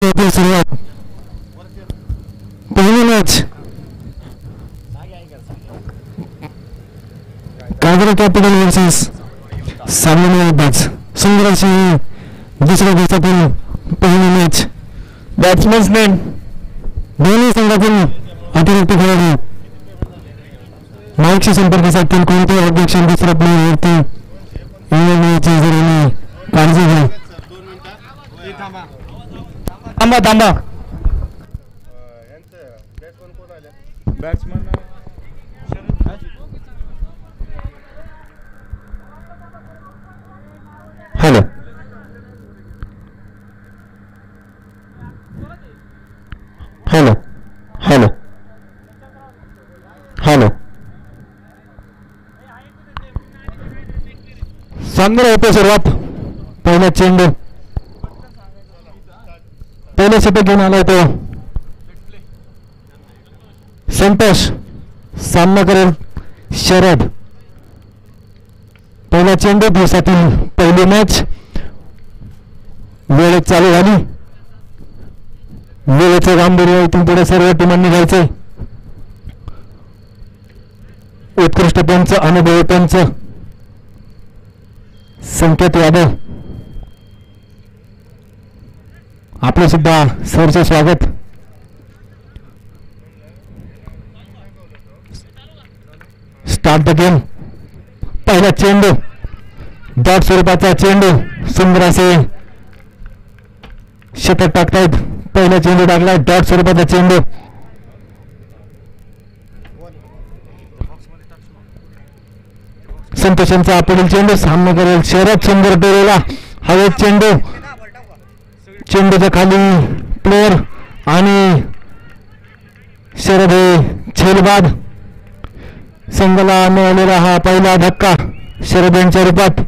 होती सुरुवात. पहिली मॅच कागरा कॅपिटल वर्सेस सामने बॅच. सुंदर अशी दुसऱ्या दिवसातील पहिली मॅच. बॅट्समन्स नेम दोन्ही संघातील अतिरिक्त खेळाडू माईकशी संपर्क साधतील. कोणतेही ऑब्जेक्शन दुसऱ्या प्लेअरवरती येण्याची जरुरी काळजी घ्या. थांबा थांबा. Batsman hello hello hello hello. सामना होतो सुरुवात. पहिला चेंडू पहिल्या षटक घेऊन आला तो संतोष. सामना करेल शरद. पहिला चेंडू दिवसातील पहिली मॅच. वेळ चालू झाली. वेळेचं गांभीर्य इथून पुढे सर्व टीमांनी घ्यायचे. उत्कृष्ट पंच अनुभवी पंच संकेत यादव आपले सुद्धा सरचे स्वागत. Start the game. पहिला चेंडू डॉट स्वरूपाचा चेंडू. सुंदर असे शतक टाकतायत. पहिला चेंडू टाकला डॉट स्वरूपाचा चेंडू. संतोषांचा पुढील चेंडू. सामना करेल शरद. सुंदर डोरेला हवेत चेंडू. चेंडूच्या खाली प्लेअर आणि शरद हे झेलबाद. संघाला मिळालेला हा पहिला धक्का शरद यांच्या रूपात.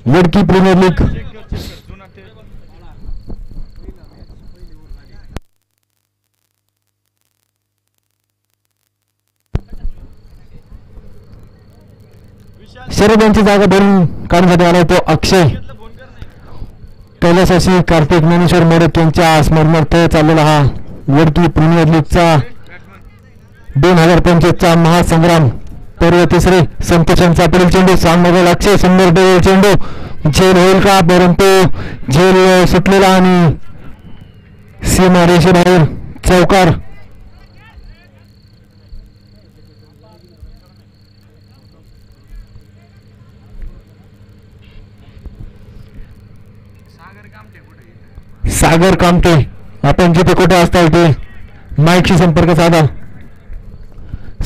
लडकी प्रीमियर लीग शरद यांची जागा भरून काढण्यासाठी आला तो अक्षय. कैलासाशी कार्तिक ज्ञानेश्वर मोडक यांच्या स्मरणार्थ चाललेला हा लडकी प्रीमियर लीगचा 2025 चा महासंग्राम पर्व तिसरे. संतोषांचा पुढील चेंडू. सामना अक्षय. सुंदर चेंडू. झेल होईल का? परंतु झेल सुटलेला आणि सीमा रेषेबाहेर चौकार. सागर कामटे आपण जिथे कुठे असता ते माईकशी संपर्क साधा.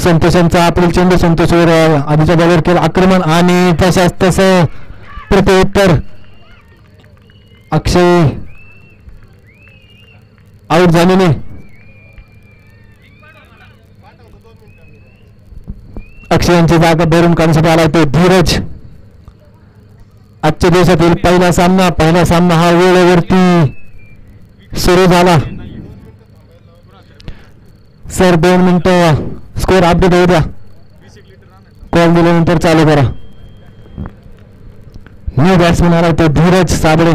संतोषांचा आपला चेंडू. संतोषवर आधीच्या बॉलर केलं आक्रमण आणि तशाच तसं प्रत्युत्तर. अक्षय आउट झालेले. अक्षयांची जागा भरून काढण्यासाठी आला तो धीरज. आजच्या दिवसातील पहिला सामना हा वेळेवरती सुरू झाला. सर 2 मिनिटं स्कोर अपडेट होऊ द्या. कॉल दिल्यानंतर चालू करा. न्यू बॅट्समॅन आला तो Dheeraj Sable.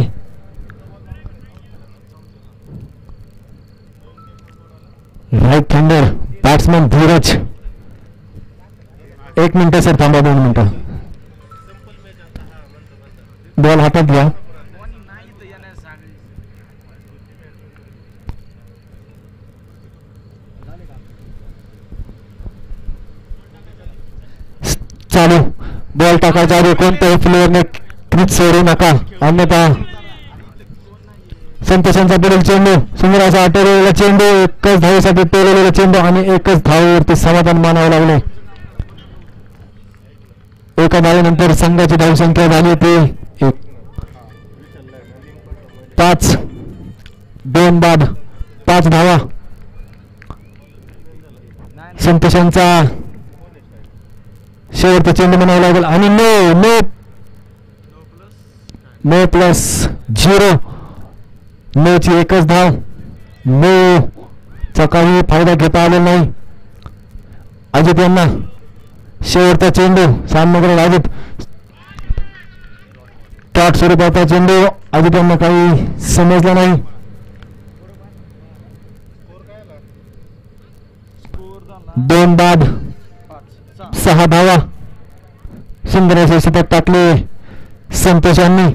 Right hander batsman Dheeraj. 1 minute sir थांबा. 2 मिनिटं. बॉल हातात घ्या. चालू. बॉल टाकायचा आधी कोणत्याही प्लेअरने क्रीज सोडू नका अन्यथा. संतोषांचा पुढील चेंडू. सुंदर असा आटवलेला चेंडू. एकच धावेसाठी पेरलेला चेंडू आणि एकच धावेवरती समाधान मानावं लागले. एका धावेनंतर संघाची धावसंख्या झाली ते 5. 2 बाद 5 धावा. संतोषांचा शेवटचा चेंडू म्हणावं लागेल आणि नो प्लस 0. 9ची एकच धाव. 9 काही फायदा घेता आलेला नाही. अजित यांना शेवटचा चेंडू सामनाकडे अजित टॉट स्वरूपाचा चेंडू अजित यांना काही समजला नाही. दोन बाद 6 धावा सुंदर असे शतक टाकले संतोष यांनी.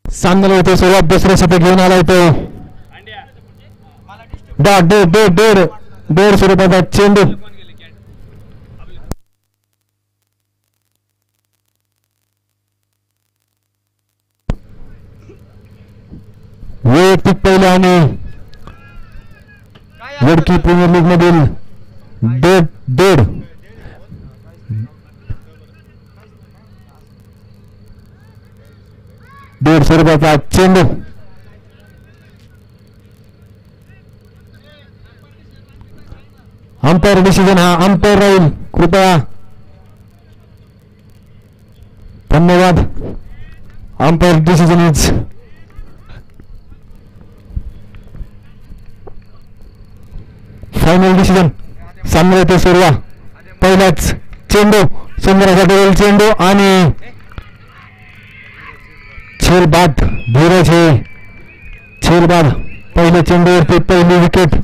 सामन्याला होते सुरुवात दुसऱ्या शतक घेऊन आला होतो. डेड स्वरूपाचा चेंडू वैयक्तिक पहिला आणि वडकी प्रीमियर लीग मधील डेड स्वरूपाचा चेंडू अंपायर डिसिजन हा अंपायर राहील कृपया. धन्यवाद. Umpire decision is final decision. सामना येथे सुरुवात पहिलाच चेंडू सुंदर असा डबल चेंडू आणि छेल बाद धीरज हे छेल बाद पहिल्या चेंडूवरती पहिली विकेट.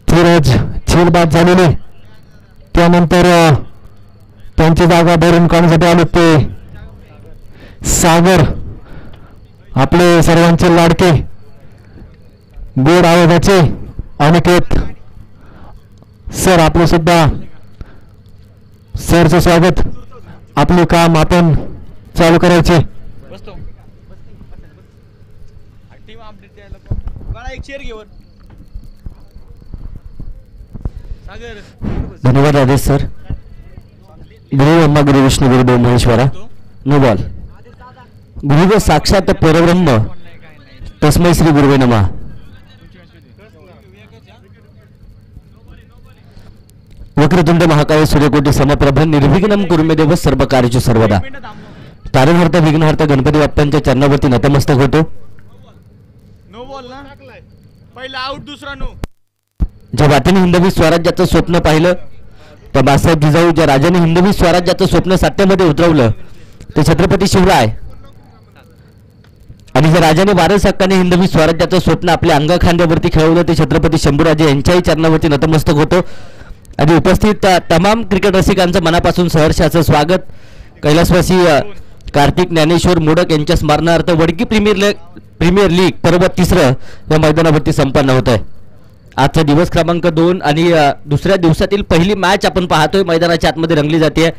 धीरज छेल बाद झालेले त्यानंतर त्यांची जागा भरून काढण्यासाठी आले ते सागर आपले सर्वांचे लाडके गोड आवाजाचे अनिकेत सर आपलं सुद्धा सरचं स्वागत. आपले काम आपण चालू करायचे. धन्यवाद आदेश सर. गुरु ब्रह्मा गुरु विष्णू गुरुदेव महेश्वरा. No ball. गुरुदेव साक्षात परब्रह्म तस्मै श्री गुरुवे नमः. वक्रतुंड महाकाय सूर्यकोटी समप्रभ निर्विघ्नं कुरु मे देव सर्व कार्येषु सर्वदा. तारणहर्ता विघ्नहर्ता गणपती बाप्पांच्या चरणावरती नतमस्तक होतो. ज्या बातीने हिंदवी स्वराज्याचं स्वप्न पाहिलं त्या बाळासाहेब जिजाऊ ज्या राजाने हिंदवी स्वराज्याचं स्वप्न सत्यामध्ये उतरवलं ते छत्रपती शिवराय आणि ज्या राजाने वारस हक्काने हिंदवी स्वराज्याचं स्वप्न आपल्या अंगखांद्यावरती खेळवलं ते छत्रपती शंभूराजे यांच्याही चरणावरती नतमस्तक होतो. आणि उपस्थित तमाम क्रिकेट रसिकांचं मनापासून सहर्षाचं स्वागत. कैलासवासी कार्तिक ज्ञानेश्वर मोडक यांच्या स्मरणार्थ वडकी प्रीमियर लीग पर्व 3 या मैदानावरती संपन्न होत आहे. आजचा दिवस क्रमांक 2 आणि दुसऱ्या दिवसातील पहिली मॅच आपण पाहतोय मैदानाच्या आतमध्ये रंगली जाते.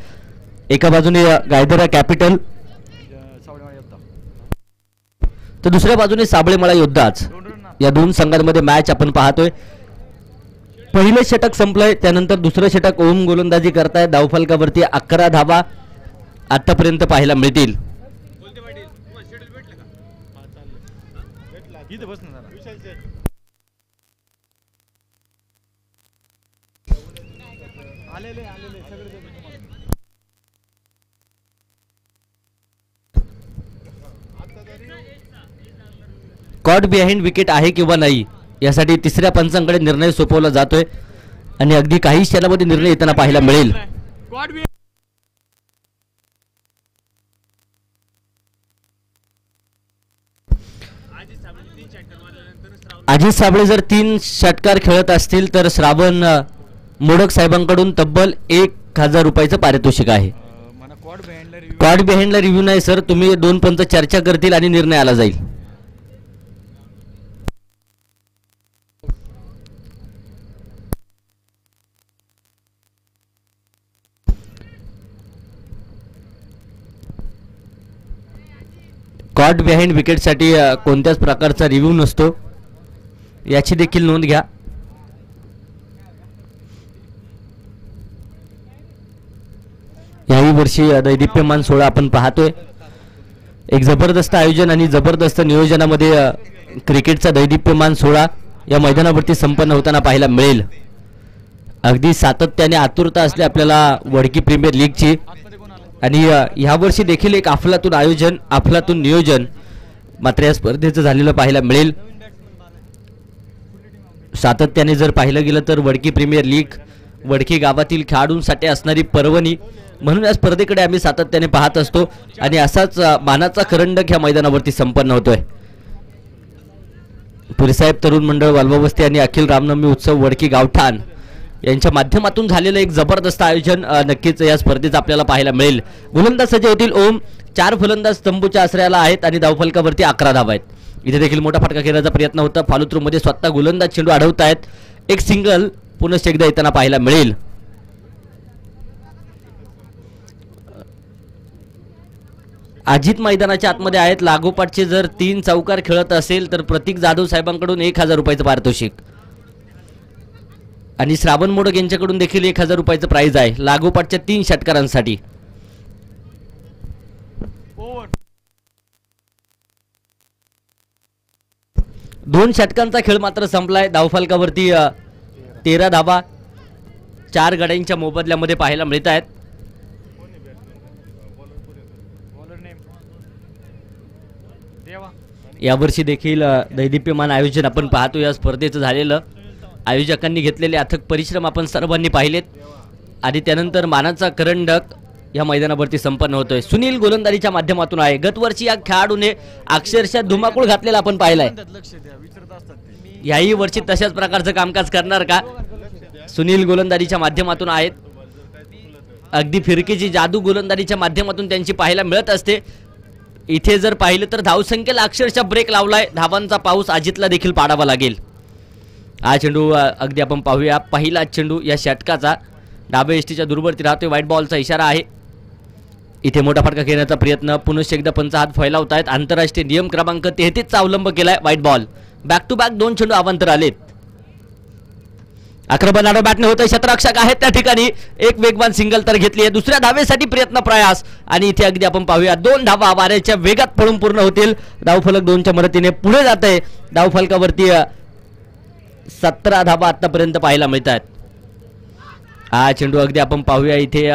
एका बाजूने गायधरा कॅपिटल तर दुसऱ्या बाजूने साबळेमळा योद्धाच या दोन संघांमध्ये मॅच आपण पाहतोय. पहिले षटक संपलंय त्यानंतर दुसरं षटक ओम गोलंदाजी करताय. धावफलकावरती 11 धावा आतापर्यंत पाहायला मिळतील. कॉट बिहाइंड विकेट आहे किंवा नाही यासाठी तिसऱ्या पंचांकडे निर्णय सोपवला जातोय आणि अगदी काही क्षणामध्ये निर्णय येताना पाहायला मिळेल. अजित साबळे जर 3 षटकार खेळत असतील तर श्रावण मोडक साहेबांकडून तब्बल 1000 रुपयाचं पारितोषिक आहे. कॉट बिहाइंडला रिव्ह्यू नाही सर. तुम्ही 2 पंच चर्चा करतील आणि निर्णय आला जाईल. कॉट बिहाइंड विकेटसाठी कोणत्याच प्रकारचा रिव्ह्यू नसतो याची देखील नोंद घ्या. याही वर्षी दैदिप्यमान सोहळा आपण पाहतोय. एक जबरदस्त आयोजन आणि जबरदस्त नियोजनामध्ये क्रिकेटचा दैदिप्यमान सोहळा या मैदानावरती संपन्न होताना पाहायला मिळेल. अगदी सातत्याने आतुरता असते आपल्याला वडकी प्रीमियर लीगची आणि यावर्षी देखील एक अफलातून आयोजन अफलातून नियोजन मात्र या स्पर्धेचं झालेलं पाहायला मिळेल. सातत्याने जर पाहिलं गेलं तर वडकी प्रीमियर लीग वडकी गावातील खेळाडूंसाठी असणारी पर्वणी म्हणून या स्पर्धेकडे आम्ही सातत्याने पाहत असतो आणि असाच मानाचा करंडक ह्या मैदानावरती संपन्न होतोय. पुरीसाहेब तरुण मंडळ वाल्वावस्ती आणि अखिल रामनवमी उत्सव वडकी गावठाण यांच्या माध्यमातून झालेलं एक जबरदस्त आयोजन नक्कीच या स्पर्धेचं आपल्याला पाहायला मिळेल. गोलंदाज सज्ज होतील ओम. 4 फलंदाज तंबूच्या आश्रयाला आहेत आणि धावफलकावरती 11 धावा आहेत. इथे देखील मोठा फटका खेळण्याचा प्रयत्न होता. फॉलोथ्रू मध्ये स्वतः गोलंदाज चेंडू अडवत आहेत. एक सिंगल पुनश्च एकदा येताना पाहायला मिळेल. अजित मैदानाच्या आतमध्ये आहेत. लागोपाठचे जर 3 चौकार खेळत असेल तर प्रतीक जाधव साहेबांकडून 1000 रुपयाचं पारितोषिक आणि श्रावण मोडक यांच्याकडून देखील 1000 रुपयाचं प्राइज आहे लागोपाठच्या 3 षटकारांसाठी. दोन षटकांचा खेळ मात्र संपलाय. धावफलकावरती 13 धावा 4 गड्यांच्या मोबदल्यामध्ये पाहायला मिळत आहेत. यावर्षी देखील दैदिप्यमान आयोजन आपण पाहतो. या स्पर्धेचं झालेलं आयोजकांनी घेतलेले अथक परिश्रम आपण सर्वांनी पाहिलेत आणि त्यानंतर मानाचा करंडक या मैदानावरती संपन्न होतोय. सुनील गोलंदाजीच्या माध्यमातून आहे. गतवर्षी या खेळाडूने अक्षरशः धुमाकूळ घातलेला आपण पाहिलाय. याही वर्षी तशाच प्रकारचं कामकाज करणार का? सुनील गोलंदाजीच्या माध्यमातून आहेत. अगदी फिरकीची जादू गोलंदाजीच्या माध्यमातून त्यांची पाहायला मिळत असते. इथे जर पाहिलं तर धावसंख्येला अक्षरशः ब्रेक लावलाय. धावांचा पाऊस अजितला देखील पाडावा लागेल. हा चेंडू अगदी आपण पाहूया. पहिला चेंडू या षटकाचा डाव्या एसटीच्या दूरवरती राहतोय. व्हाईट बॉलचा इशारा आहे. इथे मोठा फटका खेळण्याचा प्रयत्न पुनश्च एकदा पंच हात फैलावत आहेत. आंतरराष्ट्रीय नियम क्रमांक 33 चा अवलंब केलाय. White ball. Back to back 2 चेंडू अवांतर आलेत. आक्रमण आडो बॅटने होतंय. क्षेत्ररक्षक आहेत त्या ठिकाणी. एक वेगवान सिंगल तर घेतली आहे. दुसऱ्या धावेसाठी प्रयत्न प्रयास आणि इथे अगदी आपण पाहूया 2 धावा वाऱ्याच्या वेगात पळून पूर्ण होतील. धावफलक 2च्या मदतीने पुढे जात आहे. धावफलकावरती 17 धावा आतापर्यंत पाहायला मिळत आहेत. हा चेंडू अगदी आपण पाहूया. इथे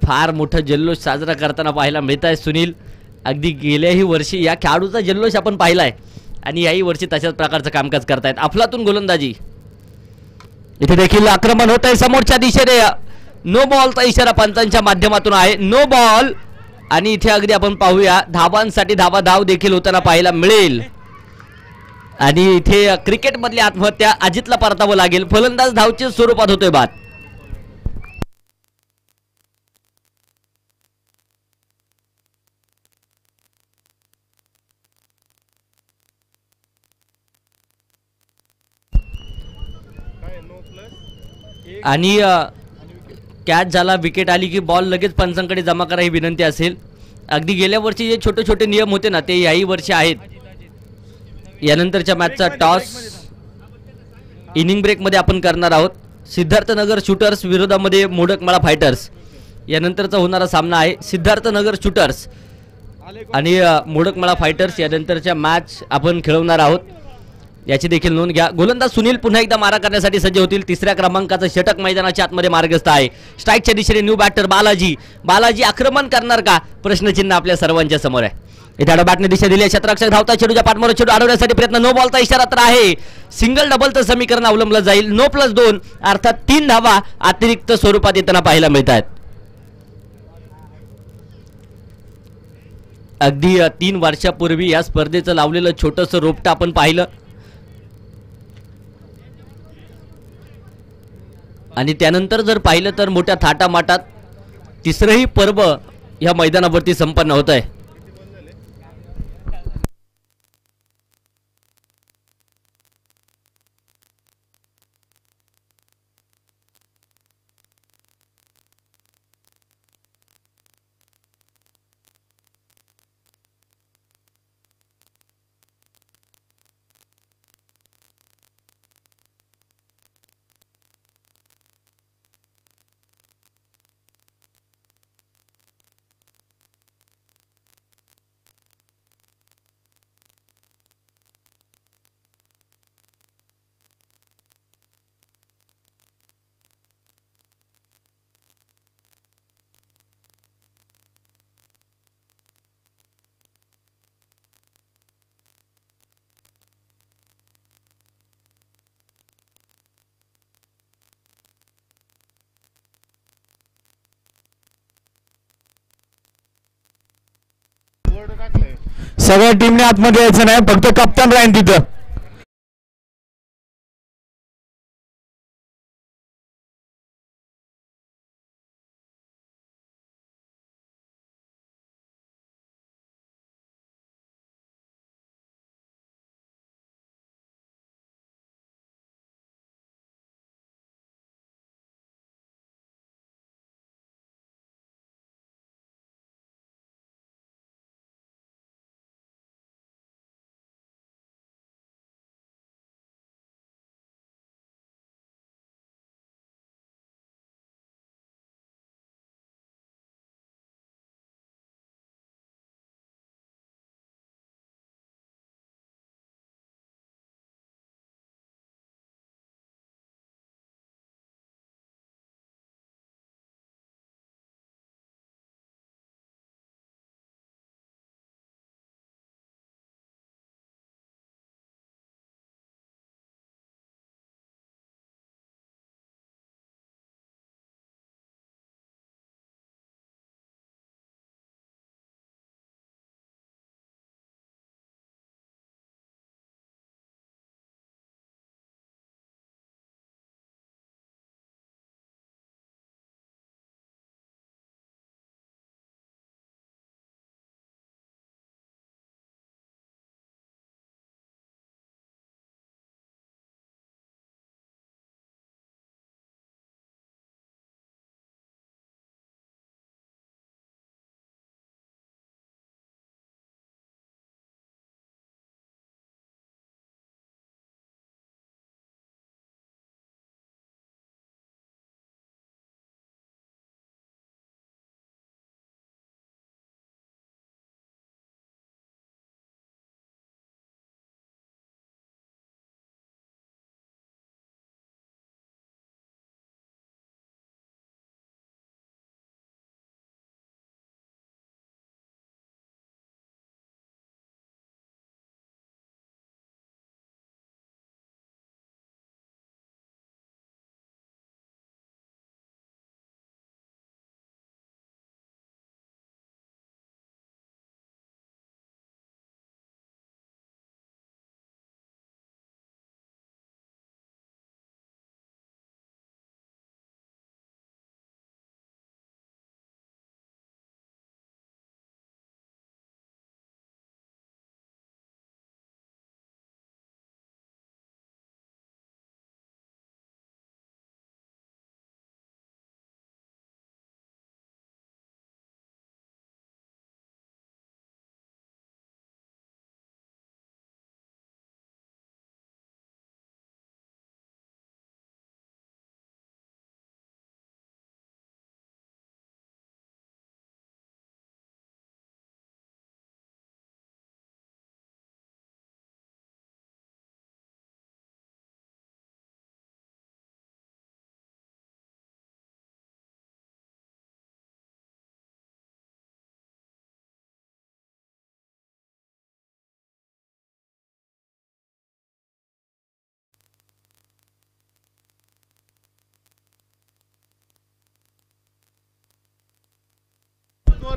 फार मोठा जल्लोष साजरा करताना पाहायला मिळत आहे. सुनील अगदी गेल्याही वर्षी या खेळाडूचा जल्लोष आपण पाहिलाय आणि याही वर्षी तशाच प्रकारचं कामकाज करतायत. अफलातून गोलंदाजी. इथे देखील आक्रमण होत आहे समोरच्या दिशेने. नो बॉलचा इशारा पंचांच्या माध्यमातून आहे. नो बॉल आणि इथे अगदी आपण पाहूया धावांसाठी धाव देखील होताना पाहायला मिळेल आणि इथे क्रिकेट मधली आत्महत्या अजितला परतावं लागेल. फलंदाज धावच्या स्वरूपात होतोय बाद. आणि कॅच झाला. विकेट आली की बॉल लगेच पंचांकडे जमा करा ही विनंती असेल. अगदी गेल्या वर्षी जे छोटे छोटे नियम होते ना ते याही वर्षी आहेत. यानंतरच्या मॅचचा टॉस इनिंग ब्रेक मध्ये आपण करणार आहोत. सिद्धार्थनगर शूटर्स विरोधामध्ये मोडकमाळा फायटर्स यानंतरचा होणारा सामना आहे. सिद्धार्थनगर शूटर्स आणि मोडकमाळा फायटर्स यानंतरच्या मॅच आपण खेळवणार आहोत. याची देखील नोंद घ्या. गोलंदाज सुनील पुन्हा एकदा मारा करण्यासाठी सज्ज होतील. 3ऱ्या क्रमांकाचा षटक मैदानाच्या आतमध्ये मार्गस्थ आहे. स्ट्राईकच्या दिशेने न्यू बॅटर बालाजी आक्रमण करणार का? प्रश्नचिन्ह आपल्या सर्वांच्या समोर आहे. इथे बॅटने दिशा दिली. क्षेत्ररक्षक धावता. चेंडूच्या पाठमावर चेंडू अडवण्यासाठी प्रयत्न. नो बॉलचा इशारा तर आहे. सिंगल डबलचं समीकरण अवलंबलं जाईल. नो प्लस 2 अर्थात 3 धावा अतिरिक्त स्वरूपात येताना पाहायला मिळत आहेत. अगदी 3 वर्षापूर्वी या स्पर्धेचं लावलेलं छोटंसं रोपटं आपण पाहिलं आणि त्यानंतर जर पाहिलं तर मोठ्या थाटामाटात 3रंही पर्व या मैदानावरती संपन्न होत आहे. सगळ्या टीमने आतमध्ये यायचं नाही, फक्त कप्तान राहील तिथं.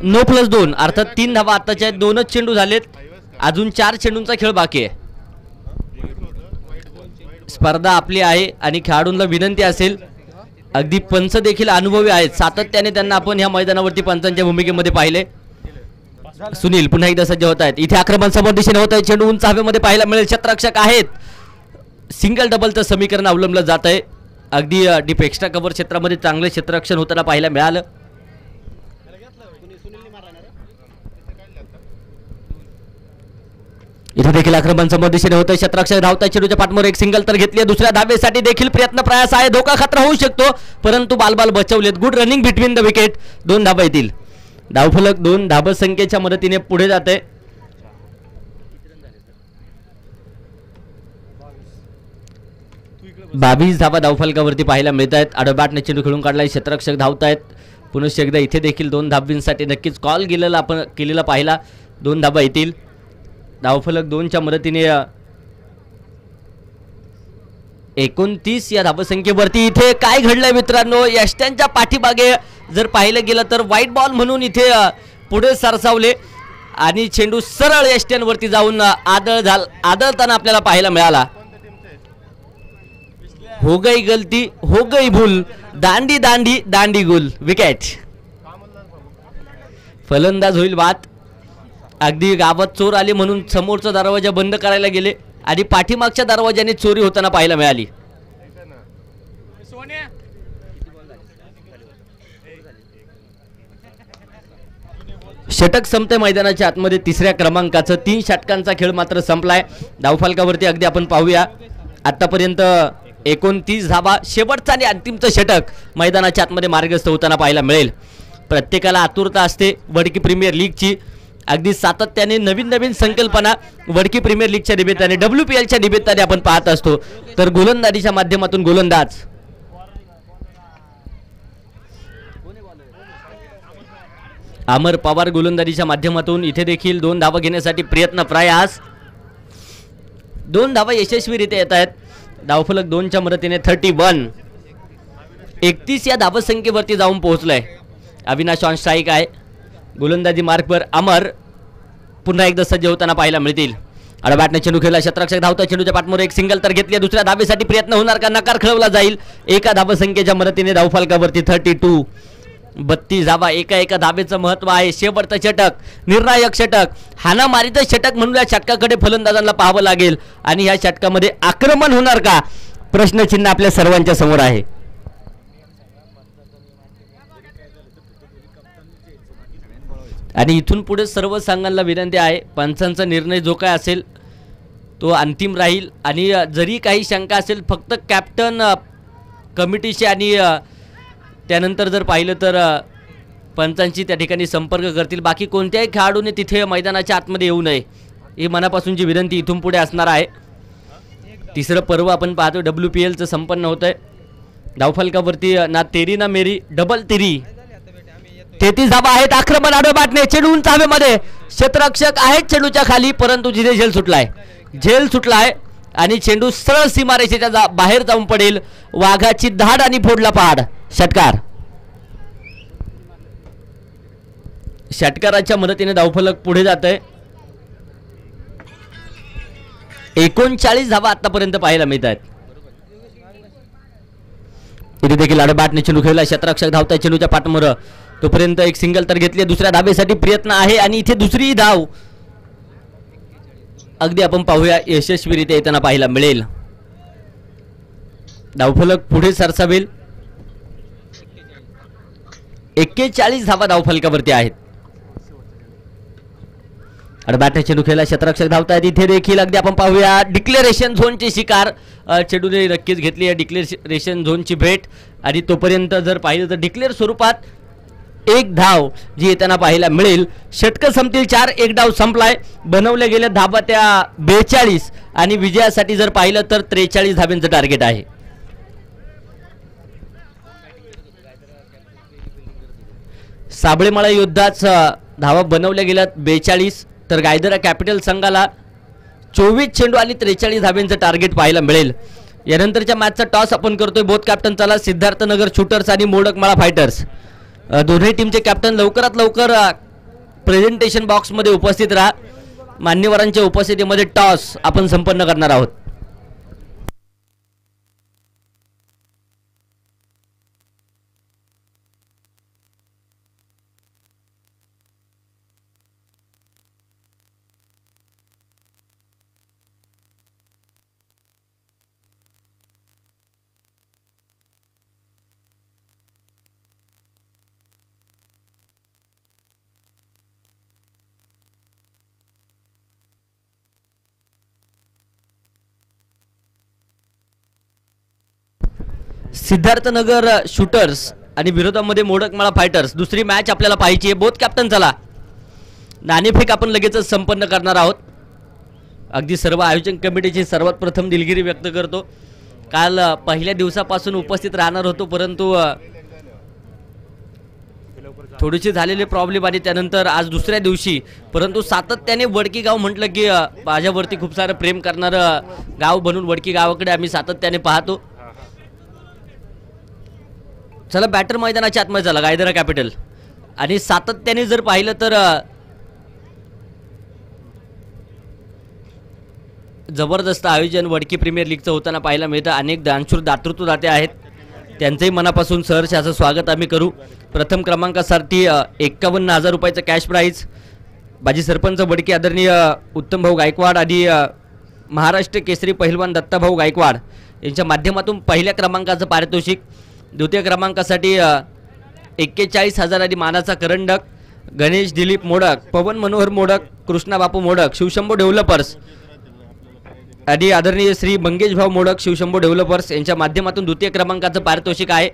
नो प्लस 2 अर्थात 3 धावा आताच्या 2च चेंडू झालेत. अजून 4 चेंडूंचा खेळ बाकी आहे. स्पर्धा आपली आहे आणि खेळाडूंना विनंती असेल, अगदी पंच देखील अनुभवी आहेत, सातत्याने त्यांना आपण ह्या मैदानावरती पंचांच्या भूमिकेमध्ये पाहिले. सुनील पुन्हा एकदा सज्ज होत आहेत. इथे आक्रमण समोर दिशेने होत आहे. चेंडू उंच हवेमध्ये पाहायला मिळेल. क्षेत्ररक्षक आहेत. सिंगल डबलचं समीकरण अवलंबलं जात आहे. अगदी डीप एक्स्ट्रा कव्हर क्षेत्रामध्ये चांगलं क्षेत्ररक्षण होताना पाहायला मिळालं. इथे देखील आक्रमण समोर दिशेने होतं. क्षेत्ररक्षक धावता चेंडूच्या पाठमोर एक सिंगल तर घेतली. दुसऱ्या धावेसाठी देखील प्रयत्न प्रयास आहे. धोका खतरा होऊ शकतो, परंतु बालबाल बचवलेत. Good running between the wicket. 2 धावा येतील. धावफलक 2 धाबसंख्येच्या मदतीने पुढे जाते. 22 धावा धावफलकावरती पाहायला मिळत आहेत. आडोबाटने चेंडू खेळून काढलाय. क्षेत्ररक्षक धावतायत. पुनश्च एकदा इथे देखील 2 धाबींसाठी नक्कीच कॉल गेलेला आपण केलेला पाहिला. 2 धावा येतील. धावफलक 2च्या मदतीने 29 या धावसंख्येवरती. इथे काय घडलंय मित्रांनो, यष्ट्यांच्या पाठीमागे जर पाहिलं गेलं तर व्हाईट बॉल म्हणून इथे पुढे सरसावले. आणि चेंडू सरळ यष्ट्यांवरती जाऊन आदळताना आपल्याला पाहायला मिळाला. हो गई गलती हो गई भूल, दांडी दांडी दांडी गुल. विकेट. फलंदाज होईल बाद. अगदी गावात चोर आले म्हणून समोरचा दरवाजा बंद करायला गेले आणि पाठीमागच्या दरवाजाने चोरी होताना पाहायला मिळाली. षटक संपते मैदानाच्या आतमध्ये. तिसऱ्या क्रमांकाचं 3 षटकांचा खेळ मात्र संपलाय. धावफलकावरती अगदी आपण पाहूया. आतापर्यंत 29 धावा. शेवटचा आणि अंतिमचं षटक मैदानाच्या आतमध्ये मार्गस्थ होताना पाहायला मिळेल. प्रत्येकाला आतुरता असते वडकी प्रीमियर लीगची. अगदी सातत्याने नवीन नवीन संकल्पना वडकी प्रीमियर लीगच्या निमित्ताने WPLच्या निमित्ताने आपण पाहत असतो. तर गोलंदाजीच्या माध्यमातून गोलंदाज अमर पवार गोलंदाजीच्या माध्यमातून इथे देखील 2 धावा घेण्यासाठी प्रयत्न प्रयास. 2 धावा यशस्वीरित्या येत आहेत. धावफलक 2च्या मदतीने 31. 31 या धावसंख्येवरती जाऊन पोहोचलाय. अविनाश ऑन स्ट्राईक आहे. गोलंदाजी मार्कवर अमर पुन्हा एकदा सज्ज होताना पाहायला मिळतील. अडबॅटने चेंडू खेळला. क्षेत्ररक्षक धावता. चेंडूच्या पाठमोर एक सिंगल तर घेतली. दुसऱ्या धावेसाठी प्रयत्न होणार का? नकार खेळवला जाईल. एका धावसंख्येच्या मदतीने धावफलकावरती 32. 32 धावा. एका धावेचं महत्व आहे. शेवटचं षटक, निर्णायक षटक, हाणामारीचं षटक म्हणून या षटकाकडे फलंदाजांना पाहावं लागेल. आणि या षटकामध्ये आक्रमण होणार का? प्रश्नचिन्ह आपल्या सर्वांच्या समोर आहे. आणि इथून पुढे सर्व संघांना विनंती आहे, पंचांचा निर्णय जो काय असेल तो अंतिम राहील. आणि जरी काही शंका असेल फक्त कॅप्टन कमिटीशी आणि त्यानंतर जर पाहिलं तर पंचांची त्या ठिकाणी संपर्क करतील. बाकी कोणत्याही खेळाडूने तिथे मैदानाच्या आतमध्ये येऊ नये ही मनापासूनची विनंती इथून पुढे असणार आहे. तिसरं पर्व आपण पाहतो WPLचं संपन्न होत आहे. धावफलकावरती ना तेरी ना मेरी, डबल तिरी. 33 धावा आहेत. आक्रमण आडोबाटने चेंडू उंच हवेमध्ये. क्षेत्ररक्षक आहेत चेंडूच्या खाली परंतु जिथे झेल सुटलाय आणि चेंडू सरळ सीमारेषेच्या बाहेर जाऊन पडेल. वाघाची धाड आणि फोडला पहाड. षटकार. षटकाराच्या मदतीने धावफलक पुढे जात आहे. 39 धावा आतापर्यंत पाहायला मिळत आहेत. इथे देखील आडबाटने चेंडू खेळला. क्षेत्ररक्षक धावताय चेंडूच्या पाठमोर. तोपर्यंत एक सिंगल तर घेतली. दुसऱ्या धावेसाठी प्रयत्न आहे आणि इथे दुसरी धाव अगदी आपण पाहूया यशस्वीरित्या येताना पाहायला मिळेल. धावफलक पुढे सरसावेल. 41 धावा धावफलकावरती आहेत. अडबाटने चेंडू खेळला. क्षेत्ररक्षक धावतायत. इथे देखील अगदी आपण पाहूया डिक्लेरेशन झोनची शिकार. चेंडूने नक्कीच घेतली आहे डिक्लेरेशन झोनची भेट. आणि तोपर्यंत जर पाहिलं तर डिक्लेअर स्वरूपात एक धाव जी येताना पाहायला मिळेल. षटक संपतील 4. एक डाव संपलाय. बनवल्या गेल्या धावा त्या 42 आणि विजयासाठी जर पाहिलं तर 43 धाब्यांचं टार्गेट आहे. साबळेमाळा योद्धाच धावा बनवल्या गेल्यात 42 तर गायदरा कॅपिटल संघाला 24 चेंडू आणि 43 धाब्यांचं टार्गेट पाहायला मिळेल. यानंतरच्या मॅचचा टॉस आपण करतोय. बोथ कॅप्टन चला सिद्धार्थनगर शूटर्स आणि मोडकमाळा फायटर्स दोन्ही टीमचे कॅप्टन लवकरात लवकर प्रेझेंटेशन बॉक्समध्ये उपस्थित राहा. मान्यवरांच्या उपस्थितीमध्ये टॉस आपण संपन्न करणार आहोत. सिद्धार्थनगर शूटर्स आणि विरोधामध्ये मोडकमाळा फायटर्स दुसरी मॅच आपल्याला पाहायची आहे. बोथ कॅप्टन चला नाणेफेक आपण लगेचच संपन्न करणार आहोत. अगदी सर्व आयोजन कमिटीची सर्वात प्रथम दिलगिरी व्यक्त करतो. काल पहिल्या दिवसापासून उपस्थित राहणार होतो परंतु थोडीशी झालेले प्रॉब्लेम आणि त्यानंतर आज दुसऱ्या दिवशी परंतु सातत्याने वडकी गाव म्हटलं की माझ्यावरती खूप सारं प्रेम करणारं गाव बनून वडकी गावाकडे आम्ही सातत्याने पाहतो. चला बॅटर मैदानाच्या आतमध्ये झाला गायदरा कॅपिटल आणि सातत्याने जर पाहिलं तर जबरदस्त आयोजन वडकी प्रीमियर लीगचं होताना पाहायला मिळतं. अनेक दानशूर दातृत्वदाते आहेत, त्यांचंही मनापासून सहर्ष असं स्वागत आम्ही करू. प्रथम क्रमांकासाठी 51,000 रुपयाचं कॅश प्राईज बाजी सरपंच वडकी आदरणीय उत्तमभाऊ गायकवाड आणि महाराष्ट्र केसरी पहिलवान दत्ताभाऊ गायकवाड यांच्या माध्यमातून पहिल्या क्रमांकाचं पारितोषिक. द्वितीय क्रमांकासाठी 41,000 आणि मानाचा करंडक गणेश दिलीप मोडक, पवन मनोहर मोडक, कृष्णा बापू मोडक, शिवशंभो डेव्हलपर्स आणि आदरणीय श्री मंगेश भाऊ मोडक, शिवशंभो डेव्हलपर्स यांच्या माध्यमातून द्वितीय क्रमांकाचं पारितोषिक आहे.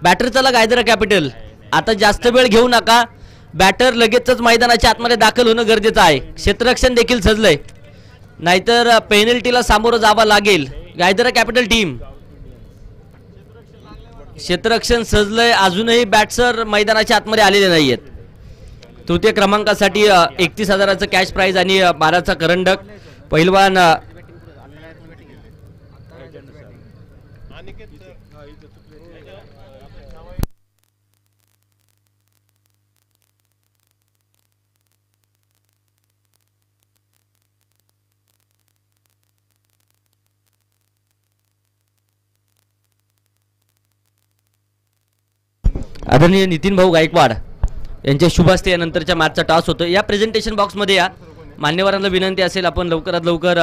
बॅटर चला गायदरा कॅपिटल, आता जास्त वेळ घेऊ नका. बॅटर लगेचच मैदानाच्या आतमध्ये दाखल होणं गरजेचं आहे. क्षेत्ररक्षण देखील सजलंय, नाहीतर पेनल्टीला सामोरं जावं लागेल. गायदरा कॅपिटल टीम क्षेत्ररक्षण सजलंय, अजूनही बॅट्सर मैदानाच्या आतमध्ये आलेले नाहीयेत. तृतीय क्रमांकासाठी 31,000चं कॅश प्राईज आणि 12चा करंडक. पहिलवान आदरणीय नितीन भाऊ गायकवाड यांच्या शुभ हस्ते यानंतरच्या मॅचचा टॉस होतो. या प्रेझेंटेशन बॉक्समध्ये या मान्यवरांना विनंती असेल, आपण लवकरात लवकर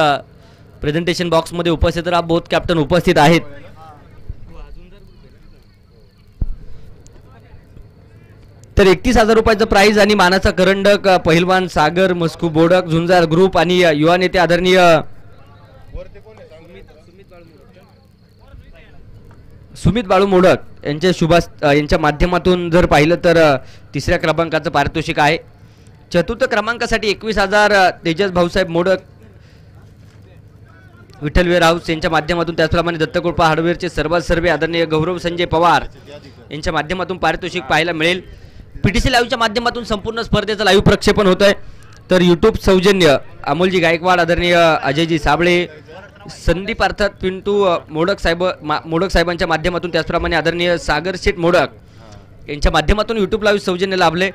प्रेझेंटेशन बॉक्समध्ये उपस्थित राहा. बोथ कॅप्टन उपस्थित आहेत. तर 31,000 रुपयाचं प्राईज आणि मानाचा करंडक पहिलवान सागर मस्कू बोडक झुंजार ग्रुप आणि युवा नेते आदरणीय सुमित बाळू मोडक यांच्या माध्यमातून जर पाहिलं तर तिसऱ्या क्रमांकाचं पारितोषिक आहे. चतुर्थ क्रमांकासाठी 21,000 तेजस भाऊसाहेब मोडक विठ्ठल वेअर हाऊस यांच्या माध्यमातून, त्याचप्रमाणे दत्तकृपा हार्डवेअरचे सर्वे आदरणीय गौरव संजय पवार यांच्या माध्यमातून पारितोषिक पाहायला मिळेल. पीटीसी लाईव्हच्या माध्यमातून संपूर्ण स्पर्धेचं लाईव्ह प्रक्षेपण होत आहे. तर यूट्यूब सौजन्य अमोलजी गायकवाड, आदरणीय अजयजी साबळे, संदीप अर्थात पिंटू मोडक साहेबांच्या माध्यमातून, त्याचप्रमाणे आदरणीय सागर शेठ मोडक यांच्या माध्यमातून यूट्यूब लाईव्ह सौजन्य लाभले.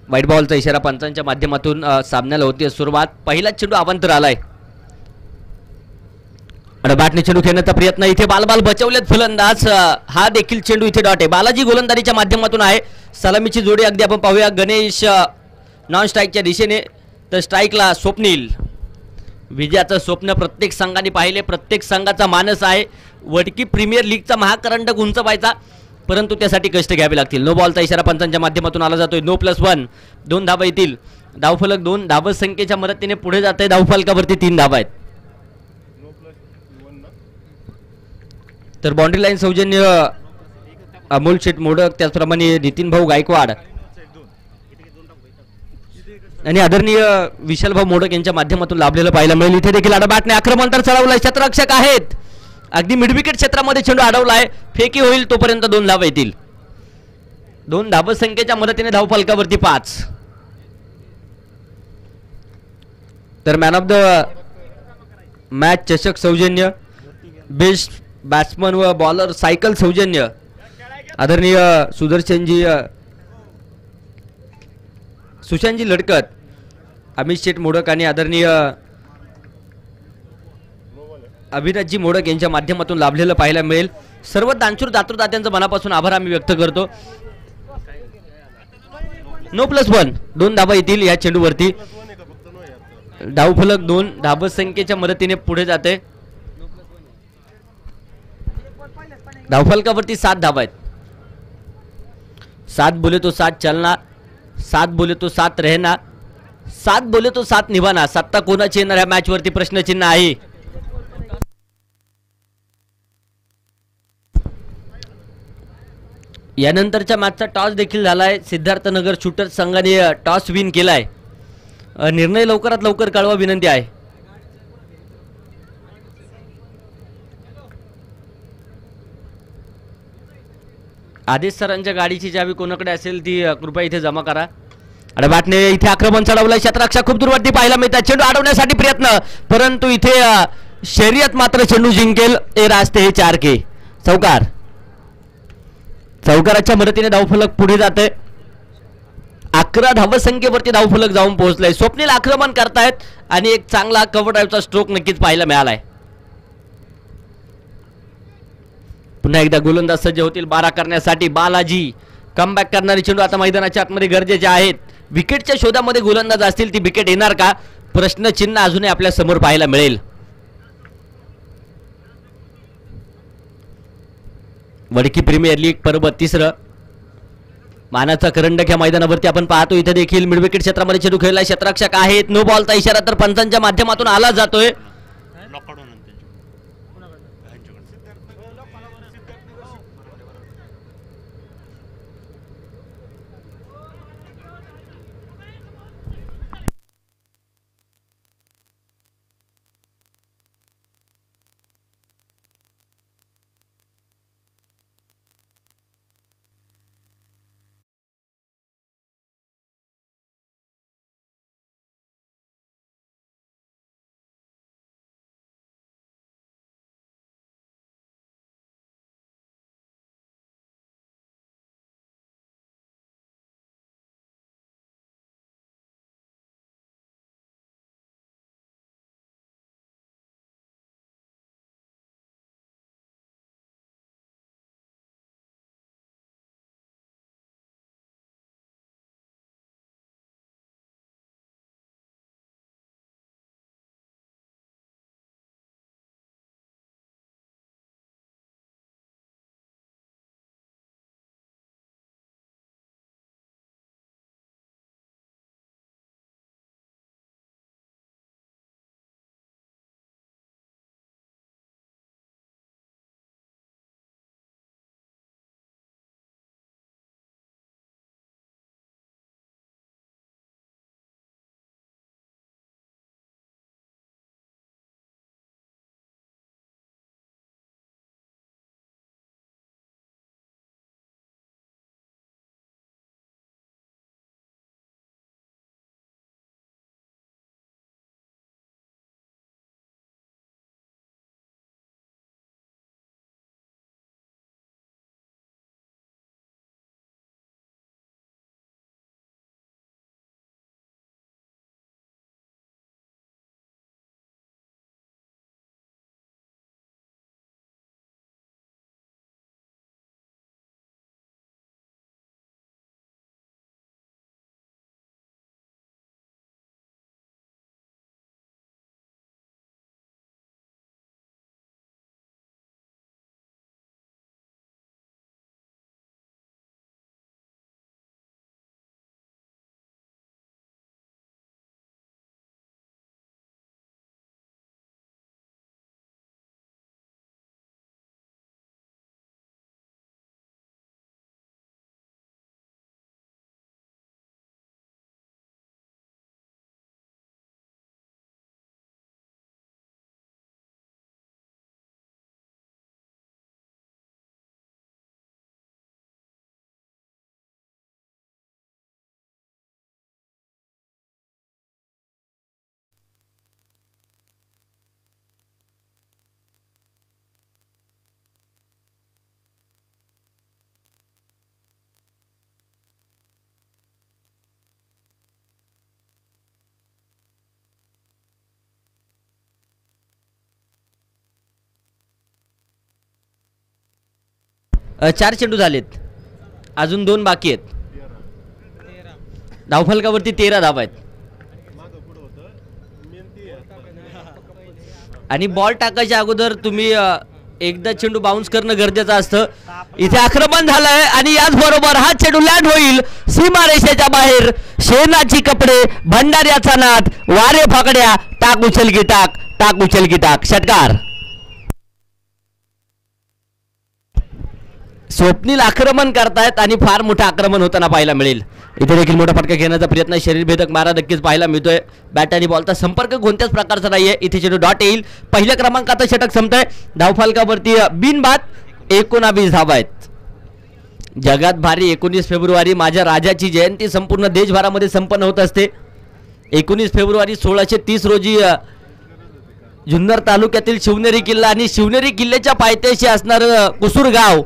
व्हाईट बॉलचा इशारा पंचांच्या माध्यमातून सामन्याला होती सुरुवात. पहिला चेंडू अवांतर आलाय. बॅटने चेंडू खेळण्याचा प्रयत्न, इथे बाल बचवलेत फलंदाज. हा देखील चेंडू इथे डॉट आहे. बालाजी गोलंदाजीच्या माध्यमातून आहे. सलामीची जोडी अगदी आपण पाहूया. गणेश नॉन स्ट्राईकच्या दिशेने, तर स्ट्राईकला स्वप्नील. विजयाचं स्वप्न प्रत्येक संघाने पाहिले. प्रत्येक संघाचा मानस आहे वडकी प्रीमियर लीगचा महाकरंडक उंचवायचा, परंतु त्यासाठी कष्ट घ्यावे लागतील. नो बॉलचा इशारा पंचांच्या माध्यमातून आला जातोय. नो +1, 2 धावा येतील. धावफलक 2, धाव संख्येच्या मदतीने पुढे जात आहे. धावफलकावरती 3 धावा आहेत. तर बाउंड्री लाईन सौजन्य अमोल शेठ मोडक, त्याचप्रमाणे नितीन भाऊ गायकवाड आणि आदरणीय विशालभाऊ मोडक यांच्या माध्यमातून लाभलेलं पाहायला मिळेल. इथे देखील बॅटने आक्रमण तर चढवलंय. क्षेत्ररक्षक आहेत, अगदी मिडविकेट क्षेत्रामध्ये चेंडू अडवलाय. फेकी होईल तोपर्यंत 2 धावा येतील. 2 धाव संख्येच्या मदतीने धावफलकावरती 5. तर मॅन ऑफ द मॅच चषक सौजन्य, बेस्ट बॅट्समन व बॉलर सायकल सौजन्य आदरणीय सुदर्शनजी सुशांतजी लडकत, अमित शेठ मोडक आणि आदरणीय अभिनाथजी मोडक यांच्या माध्यमातून लाभलेलं पाहायला मिळेल. सर्व दानशूर दातृदात्यांचं मनापासून आभार आम्ही व्यक्त करतो. नो +1, 2 धावा येतील या चेंडूवरती. धावफलक 2, धाव संख्येच्या मदतीने पुढे जाते. धावफलकावरती 7 धावा आहेत. 7 बोले तो 7 चलना, 7 बोले तो 7 रहना, 7 बोले तो 7 निभाना. सत्ता कोणाची येणार या मॅच वरती प्रश्नचिन्ह आहे. यानंतरच्या मॅचचा टॉस देखील झालाय. सिद्धार्थनगर शूटर्स संघाने टॉस विन केलाय. निर्णय लवकरात लवकर कळवा विनंती आहे. आदेश सरांच्या गाडीची चावी कोणाकडे असेल ती कृपया इथे जमा करा. आणि बॅटने इथे आक्रमण चढवलंय. क्षेत्ररक्षक खूप दूरवरती पाहायला मिळतात. चेंडू अडवण्यासाठी प्रयत्न, परंतु इथे शर्यत मात्र चेंडू जिंकेल. ए रास्ते हे 4 के चौकार. चौकाराच्या मदतीने धावफलक पुढे जाते. 11 धावसंख्येवरती धावफलक जाऊन पोहोचलाय. स्वप्नील आक्रमण करतायत आणि एक चांगला कव्हर ड्राईव्हचा स्ट्रोक नक्कीच पाहायला मिळालाय. पुन्हा एकदा गोलंदाज सज्ज होतील 12 करण्यासाठी. बालाजी कमबॅक करणारे चेंडू आता मैदानाच्या आतमध्ये गरजेचे आहेत. विकेटच्या शोधामध्ये गोलंदाज असतील, ती विकेट येणार का, प्रश्नचिन्ह अजूनही आपल्या समोर पाहायला मिळेल. वडकी प्रीमियर लीग पर्व 3 मानाचा करंडक या मैदानावरती आपण पाहतो. इथे देखील मिड विकेट क्षेत्रामध्ये चेंडू खेळला. क्षेत्ररक्षक आहेत. नो बॉलचा इशारा तर पंचांच्या माध्यमातून आला जातोय. चार चेंडू झालेत, अजून 2 बाकी आहेत. धावफलकावरती 13 धावा आहेत आणि बॉल टाकायच्या अगोदर तुम्ही एकदा चेंडू बाउन्स करणं गरजेचं असतं. इथे आक्रमण झालंय आणि याच बरोबर हा चेंडू लँड होईल सीमारेषेच्या बाहेर. शेणाची कपडे, भंडाऱ्याचा नाद, वारे फाकड्या, टाक उचल की टाक, टाक उचल की टाक. षटकार. स्वप्नील आक्रमण करतायत आणि फार मोठं आक्रमण होताना पाहायला मिळेल. इथे देखील मोठा फटका घेण्याचा प्रयत्न, शरीरभेदक मारा नक्कीच पाहायला मिळतोय. बॅट आणि बॉलचा संपर्क कोणत्याच प्रकारचा नाहीये. इथे चेंडू डॉट येईल. पहिल्या क्रमांकाचं षटक संपतंय. धावफलकावरती बिनबाद 19 धावा आहेत. जगात भारी 19 फेब्रुवारी माझ्या राजाची जयंती संपूर्ण देशभरामध्ये संपन्न होत असते. 19 फेब्रुवारी 1630 रोजी जुन्नर तालुक्यातील शिवनेरी किल्ला आणि शिवनेरी किल्ल्याच्या पायथ्याशी असणारं कुसूर गाव,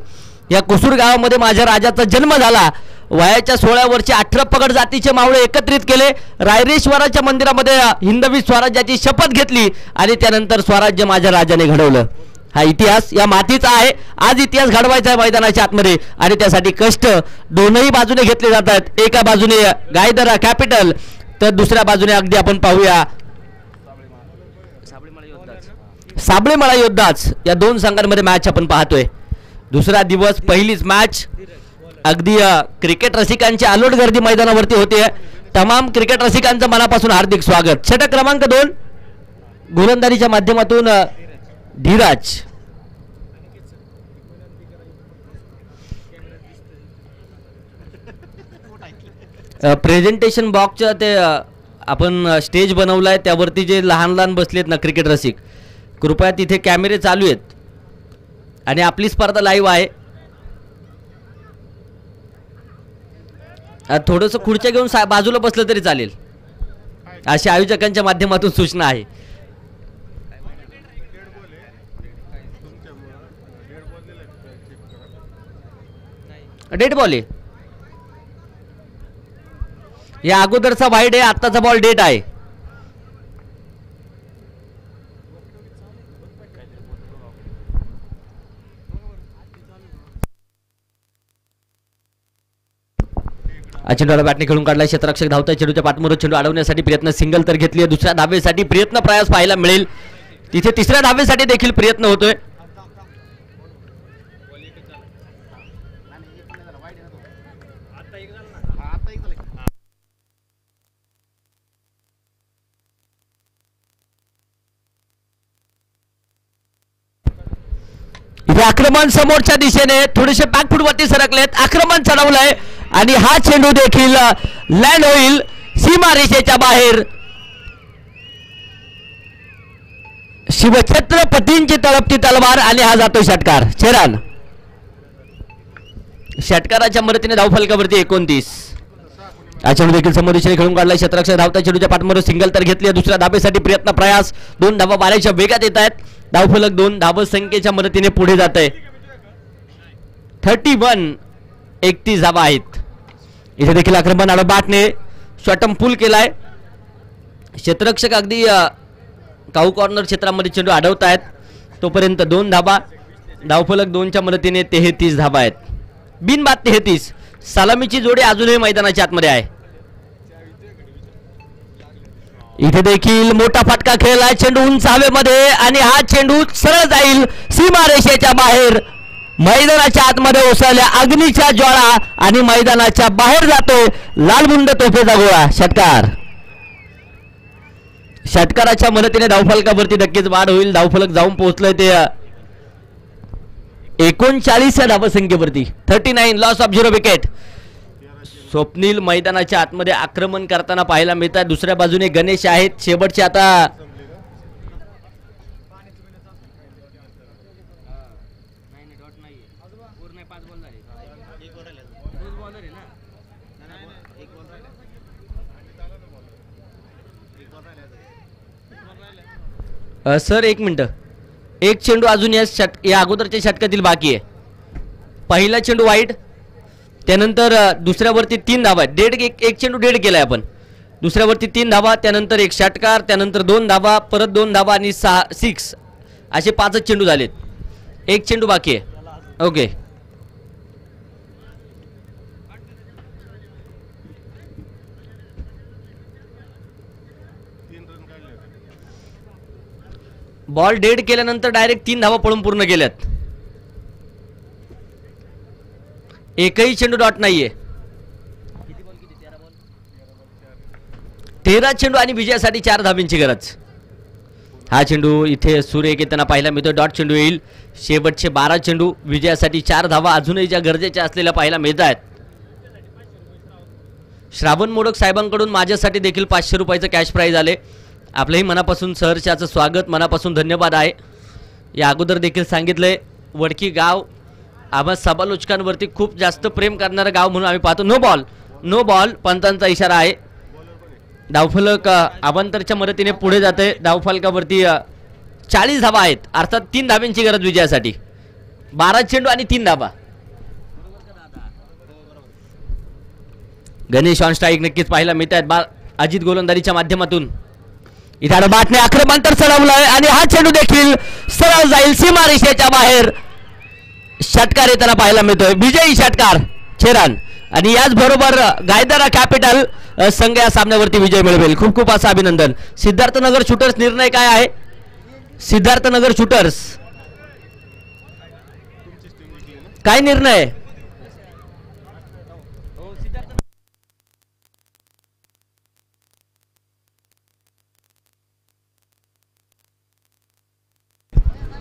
या कुसूर गावामध्ये माझ्या राजाचा जन्म झाला. वयाच्या 16 वर्षी 18 पगड जातीचे मावळे एकत्रित केले, रायरेश्वराच्या मंदिरामध्ये हिंदवी स्वराज्याची शपथ घेतली आणि त्यानंतर स्वराज्य माझ्या राजाने घडवलं. हा इतिहास या मातीचा आहे. आज इतिहास घडवायचा आहे मैदानाच्या आतमध्ये आणि त्यासाठी कष्ट दोनही बाजूने घेतले जातात. एका बाजूने गायदरा कॅपिटल तर दुसऱ्या बाजूने अगदी आपण पाहूया साबळेमळा योद्धाच. या दोन संघांमध्ये मॅच आपण पाहतोय. दुसरा दिवस, पहिलीच मॅच. अगदी क्रिकेट रसिकांची अलोट गर्दी मैदानावरती होते. तमाम क्रिकेट रसिकांचं मनापासून हार्दिक स्वागत. षटक क्रमांक 2 गोलंदाजीच्या माध्यमातून धीराज. प्रेझेंटेशन बॉक्सच्या ते आपण स्टेज बनवलाय त्यावरती जे लहान लहान बसलेत ना क्रिकेट रसिक, कृपया तिथे कॅमेरे चालू आहेत आणि आपली स्पर्धा लाईव्ह आहे. थोडंसं खुर्च्या घेऊन बाजूला बसलं तरी चालेल अशी आयोजकांच्या माध्यमातून सूचना आहे. डेट बॉल आहे. या अगोदरचा वाईड आहे, आत्ताचा बॉल डेट आहे. चेंडूला बॅटने खेळून काढला. क्षेत्ररक्षक धावता चेंडूच्या पाठमोर चेंडू अडवण्यासाठी प्रयत्न, सिंगल तर घेतली. दुसऱ्या धावेसाठी प्रयत्न प्रयास पाहायला मिळेल. तिथे तिसऱ्या धावेसाठी देखील प्रयत्न होतोय. इथे आक्रमण समोरच्या दिशेने थोडेसे बॅकफूट वरती सरकलेत. आक्रमण चढवलंय आणि हा चेंडू देखील लँड होईल सीमारेषेच्या बाहेर. शिवछत्रपतींची तळपती तलवार आणि हा जातो षटकार. चेरान षटकाराच्या मदतीने धावफलकावरती 29. हा चेंडू देखील समोर दिशेने खेळून काढला. क्षेत्ररक्षक धावता चेंडूच्या पाठमोर सिंगल तर घेतली. दुसऱ्या धाबेसाठी प्रयत्न प्रयास. 2 धावा मारायच्या वेगात येत आहेत. धावफलक 2 धाव संख्येच्या मदतीने पुढे जात आहे. 31 धावा आहेत. इथे देखील आक्रमण आलं. बॅटने शॉटम पूल केलाय. क्षेत्ररक्षक अगदी काऊ कॉर्नर क्षेत्रामध्ये चेंडू अडवत आहेत. तोपर्यंत 2 धाबा. धावफलक 2च्या मदतीने 33 धाबा आहेत. बिनबाद 33. सलामीची जोडी अजूनही मैदानाच्या आतमध्ये आहे. इथे देखील मोठा फटका खेळलाय. चेंडू उंच हवेमध्ये आणि हा चेंडू सरळ जाईल सीमारेषेच्या बाहेर. मैदानाच्या आतमध्ये ओसरल्या अग्नीच्या ज्वाळा आणि मैदानाच्या बाहेर जातोय लालबुंद तोफेचा गोळा. षटकार. षटकाराच्या मदतीने धावफलकावरती नक्कीच वाढ होईल. धावफलक जाऊन पोहोचलंय ते 39 धावसंख्येवरती. 39 लॉस ऑफ 0 विकेट. स्वप्नील मैदानाच्या आतमध्ये आक्रमण करताना पाहायला मिळतात. दुसऱ्या बाजूने गणेश आहेत. शेवटचे आता सर 1 मिनिट. एक चेंडू अजून या अगोदरच्या षटकातील बाकी आहे. पहिला चेंडू वाईड, त्यानंतर दुसऱ्यावरती 3 धावा. एक चेंडू डेड केलाय आपण. दुसऱ्यावरती 3 धावा, त्यानंतर एक षटकार, त्यानंतर 2 धावा, परत 2 धावा आणि 6 असे 5 चेंडू झालेत. एक चेंडू बाकी आहे. ओके. बॉल डेड केल्यानंतर डायरेक्ट 3 धावा पळून पूर्ण केल्यात. एकही चेंडू डॉट नाहीये. 13 चेंडू आणि विजयासाठी 4 धावांची गरज. हा चेंडू इथे सूर्य येताना पाहायला मिळतो. डॉट चेंडू येईल. शेवटचे 12 चेंडू विजयासाठी 4 धावा अजूनही ज्या गरजेच्या असलेल्या पाहायला मिळत आहेत. श्रावण मोडक साहेबांकडून माझ्यासाठी देखील 500 रुपयाचं कॅश प्राईज आले. आपलंही मनापासून सहर्षाचं स्वागत, मनापासून धन्यवाद आहे. या अगोदर देखील सांगितलंय वडकी गाव आम्हा समालोचकांवरती खूप जास्त प्रेम करणारं गाव म्हणून आम्ही पाहतो. नो बॉल पंचांचा इशारा आहे. धावफलक अवांतरच्या मदतीने पुढे जाते. धावफलकावरती 40 धावा आहेत, अर्थात 3 धाव्यांची गरज विजयासाठी. 12 चेंडू आणि 3 धावा. गणेश ऑन स्ट्राईक नक्कीच पाहायला मिळत आहेत अजित गोलंदाजीच्या माध्यमातून. इथे बाटने आक्रमण चढवलाय आणि हा चेंडू देखील सरळ जाईल सीमारेषेच्या बाहेर. षटकार येताना पाहायला मिळतोय, विजयी षटकार 6 रन. आणि याचबरोबर गायदरा कॅपिटल संघ या सामन्यावरती विजय मिळवेल. खूप खूप असं अभिनंदन. सिद्धार्थनगर शूटर्स निर्णय काय आहे? सिद्धार्थनगर शूटर्स काय निर्णय?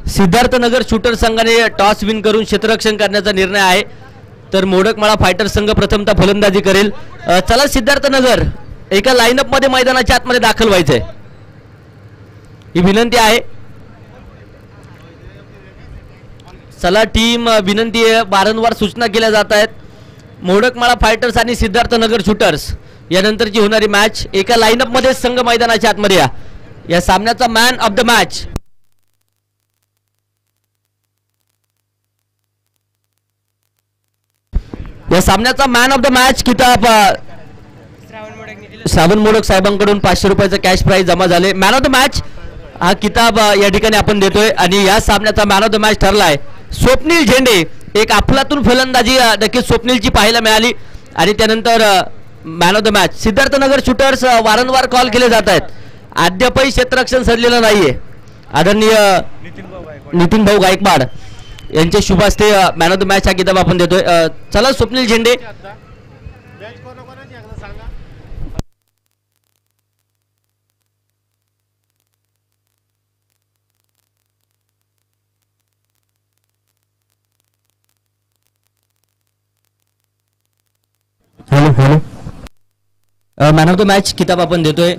सिद्धार्थनगर शूटर संघाने टॉस विन करून क्षेत्ररक्षण करण्याचा निर्णय आहे. तर मोडकमाळा फायटर संघ प्रथमतः फलंदाजी करेल. चला सिद्धार्थनगर एका लाईनअप मध्ये मैदानाच्या आतमध्ये दाखल व्हायचंय ही विनंती आहे. चला टीम विनंती आहे, वारंवार सूचना केल्या जात आहेत. मोडकमाळा फायटर्स आणि सिद्धार्थनगर शूटर्स यानंतरची होणारी मॅच एका लाईनअप मध्ये संघ मैदानाच्या आतमध्ये या सामन्याचा मॅन ऑफ द मॅच या सामन्याचा मॅन ऑफ द मॅच किताब श्रावण मोडक साहेबांकडून 500 रुपयाचा कॅश प्राइज जमा झाले. मॅन ऑफ द मॅच हा किताब या ठिकाणी आपण देतोय आणि या सामन्याचा मॅन ऑफ द मॅच ठरलाय स्वप्नील झेंडे. एक अफलातून फलंदाजी नक्कीच स्वप्नीलची पाहायला मिळाली आणि त्यानंतर man of the match. Siddharthnagar shooters वारंवार कॉल केले जात आहेत, अद्यापही क्षेत्ररक्षण सडलेलं नाहीये. आदरणीय नितीन भाऊ गायकवाड यांचे शुभ हस्ते मॅन ऑफ द मॅच हा किताब आपण देतोय. चला स्वप्नील झेंडे मॅन ऑफ द मॅच किताब आपण देतोय.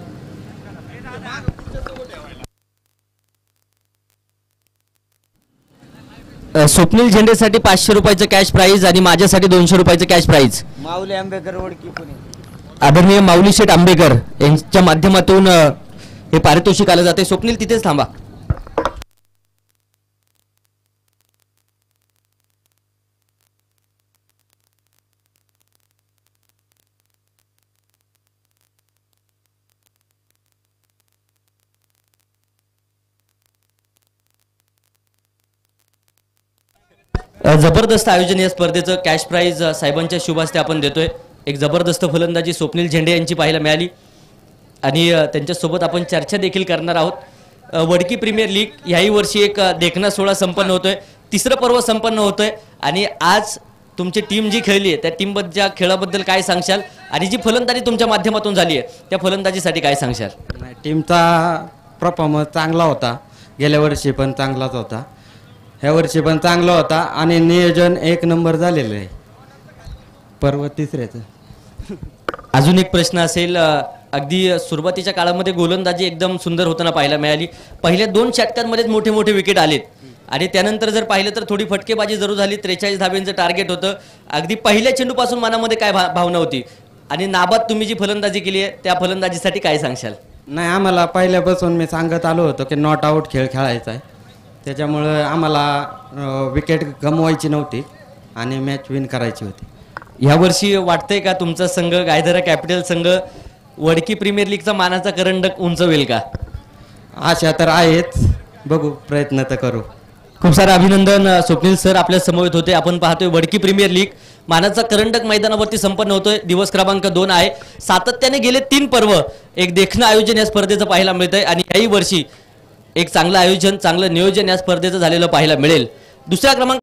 स्वप्नील झेंडेसाठी 500 रुपयाचं कॅश प्राइज आणि माझ्यासाठी 200 रुपयाचं कॅश प्राइज. माऊली आंबेकर ओळखी पुणे. आदरणीय माऊली शेठ आंबेकर यांच्या माध्यमातून हे पारितोषिक आलं जाते. स्वप्नील तिथेच थांबा. जबरदस्त आयोजन या स्पर्धेचं कॅश प्राइज साहेबांच्या शुभ हस्ते आपण देतोय. एक जबरदस्त फलंदाजी स्वप्नील झेंडे यांची पाहायला मिळाली आणि त्यांच्यासोबत आपण चर्चा देखील करणार आहोत. वडकी प्रीमियर लीग ह्याही वर्षी एक देखणा सोहळा संपन्न होतोय, तिसरं पर्व संपन्न होतोय आणि आज तुमची टीम जी खेळली आहे त्या टीमच्या खेळाबद्दल काय सांगशाल आणि जी फलंदाजी तुमच्या माध्यमातून झाली आहे त्या फलंदाजीसाठी काय सांगशाल? टीमचा परफॉर्मन्स चांगला होता, गेल्या वर्षी पण चांगलाच होता, ह्या वर्षी पण चांगला होता आणि नियोजन 1 नंबर झालेलं आहे पर्व तिसऱ्याचं. अजून एक प्रश्न असेल, अगदी सुरुवातीच्या काळामध्ये गोलंदाजी एकदम सुंदर होताना पाहायला मिळाली. पहिल्या 2 षटकांमध्येच मोठे मोठे विकेट आलेत आणि त्यानंतर जर पाहिलं तर थोडी फटकेबाजी जरूर झाली. 43 धाब्यांचं टार्गेट होतं. अगदी पहिल्या चेंडूपासून मनामध्ये काय भावना होती आणि नाबाद तुम्ही जी फलंदाजी केली आहे त्या फलंदाजीसाठी काय सांगशाल? नाही, आम्हाला पहिल्यापासून मी सांगत आलो होतो की नॉट आऊट खेळ खेळायचा आहे, त्याच्यामुळं आम्हाला विकेट गमवायची नव्हती आणि मॅच विन करायची होती. यावर्षी वाटतंय का तुमचा संघ गायधरा कॅपिटल संघ वडकी प्रीमियर लीगचा मानाचा करंडक उंचवेल का? आशा तर आहेच, बघू, प्रयत्न तर करू. खूप सारं अभिनंदन. स्वप्नील सर आपल्या समवेत होते. आपण पाहतोय वडकी प्रीमियर लीग मानाचा करंडक मैदानावरती संपन्न होतोय. दिवस क्रमांक 2 आहे. सातत्याने गेले 3 पर्व एक देखणं आयोजन या स्पर्धेचं पाहायला मिळतंय आणि याही वर्षी एक चांगलं आयोजन, चांगलं नियोजन या स्पर्धेचं झालेलं पाहायला मिळेल. दुसऱ्या क्रमांक